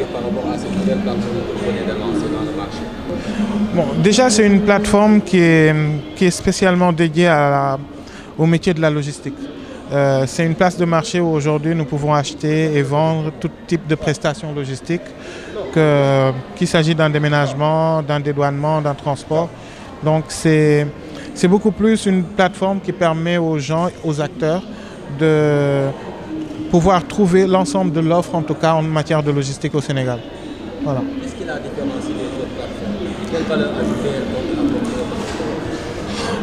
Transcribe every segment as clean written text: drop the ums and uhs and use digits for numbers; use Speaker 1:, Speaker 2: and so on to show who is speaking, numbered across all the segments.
Speaker 1: dire par rapport à cette nouvelle plateforme que vous venez de lancer dans le marché?
Speaker 2: Bon, déjà, c'est une plateforme qui est spécialement dédiée au métier de la logistique. C'est une place de marché où aujourd'hui nous pouvons acheter et vendre tout type de prestations logistiques, qu'il s'agit d'un déménagement, d'un dédouanement, d'un transport. Donc c'est beaucoup plus une plateforme qui permet aux gens, aux acteurs de pouvoir trouver l'ensemble de l'offre, en tout cas en matière de logistique au Sénégal. Voilà.
Speaker 1: Qu'est-ce qui la différencie des autres plateformes? Quelle valeur ajoutée elle apporte?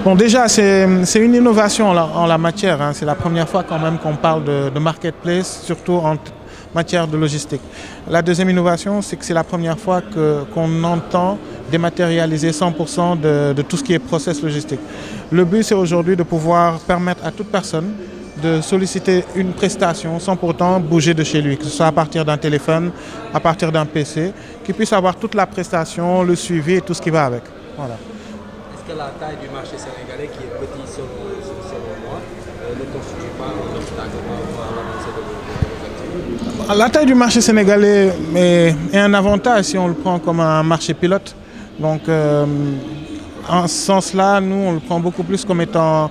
Speaker 2: Bon, déjà, c'est une innovation en la matière, hein. C'est la première fois quand même qu'on parle de marketplace, surtout en matière de logistique. La deuxième innovation, c'est que c'est la première fois qu'on entend dématérialiser 100% de tout ce qui est process logistique. Le but, c'est aujourd'hui de pouvoir permettre à toute personne de solliciter une prestation sans pourtant bouger de chez lui, que ce soit à partir d'un téléphone, à partir d'un PC, qu'il puisse avoir toute la prestation, le suivi et tout ce qui va avec. Voilà.
Speaker 1: Est-ce que la taille du marché sénégalais, qui est petit selon moi, ne constitue pas un obstacle pour l'avancée de vos activités?
Speaker 2: La taille du marché sénégalais est un avantage si on le prend comme un marché pilote. Donc, en ce sens-là, nous, on le prend beaucoup plus comme étant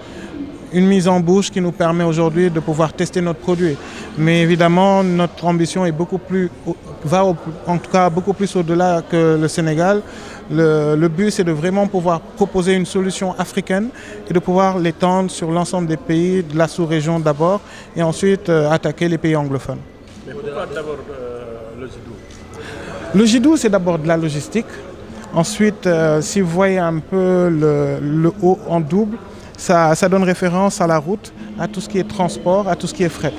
Speaker 2: une mise en bouche qui nous permet aujourd'hui de pouvoir tester notre produit. Mais évidemment, notre ambition est en tout cas beaucoup plus au-delà que le Sénégal. Le but, c'est de vraiment pouvoir proposer une solution africaine et de pouvoir l'étendre sur l'ensemble des pays de la sous-région d'abord et ensuite attaquer les pays anglophones.
Speaker 3: Mais pourquoi d'abord le Jidou?
Speaker 2: Le Jidou, c'est d'abord de la logistique. Ensuite, si vous voyez un peu le haut en double, ça donne référence à la route, à tout ce qui est transport, à tout ce qui est fret.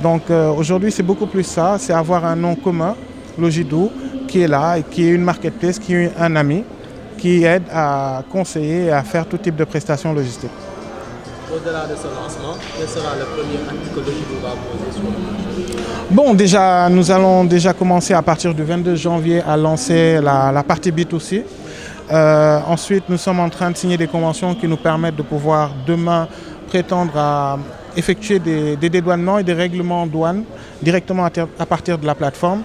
Speaker 2: Donc aujourd'hui, c'est beaucoup plus ça, c'est avoir un nom commun, le Jidou, qui est là et qui est une marketplace, qui est un ami, qui aide à conseiller et à faire tout type de prestations logistiques.
Speaker 1: Au-delà de ce lancement, quel sera le premier acte que le Jidou va poser sur le marché?
Speaker 2: Bon, déjà, nous allons déjà commencer à partir du 22 janvier à lancer la partie B2C. Ensuite, nous sommes en train de signer des conventions qui nous permettent de pouvoir demain prétendre à effectuer des dédouanements et des règlements en douane directement à partir de la plateforme.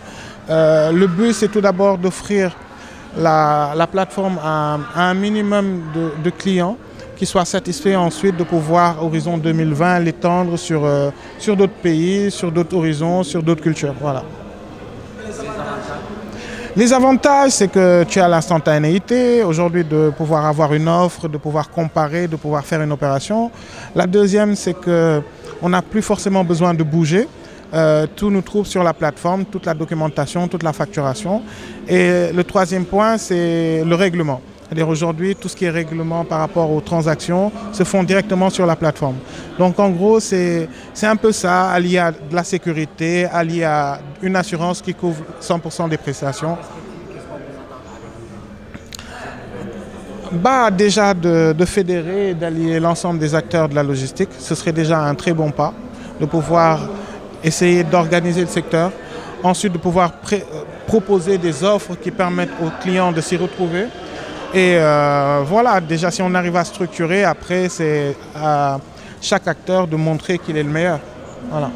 Speaker 2: Le but, c'est tout d'abord d'offrir la plateforme à un minimum de clients qui soient satisfaits, ensuite de pouvoir, horizon 2020, l'étendre sur d'autres pays, sur d'autres horizons, sur d'autres cultures. Voilà. Les avantages, c'est que tu as l'instantanéité, aujourd'hui de pouvoir avoir une offre, de pouvoir comparer, de pouvoir faire une opération. La deuxième, c'est qu'on n'a plus forcément besoin de bouger. Tout nous trouve sur la plateforme, toute la documentation, toute la facturation. Et le troisième point, c'est le règlement. C'est-à-dire aujourd'hui, tout ce qui est règlement par rapport aux transactions se font directement sur la plateforme. Donc en gros, c'est un peu ça, allié à de la sécurité, allié à une assurance qui couvre 100% des prestations. Déjà de fédérer et d'allier l'ensemble des acteurs de la logistique, ce serait déjà un très bon pas, de pouvoir essayer d'organiser le secteur, ensuite de pouvoir proposer des offres qui permettent aux clients de s'y retrouver. Et voilà, déjà si on arrive à structurer, après c'est à chaque acteur de montrer qu'il est le meilleur. Voilà.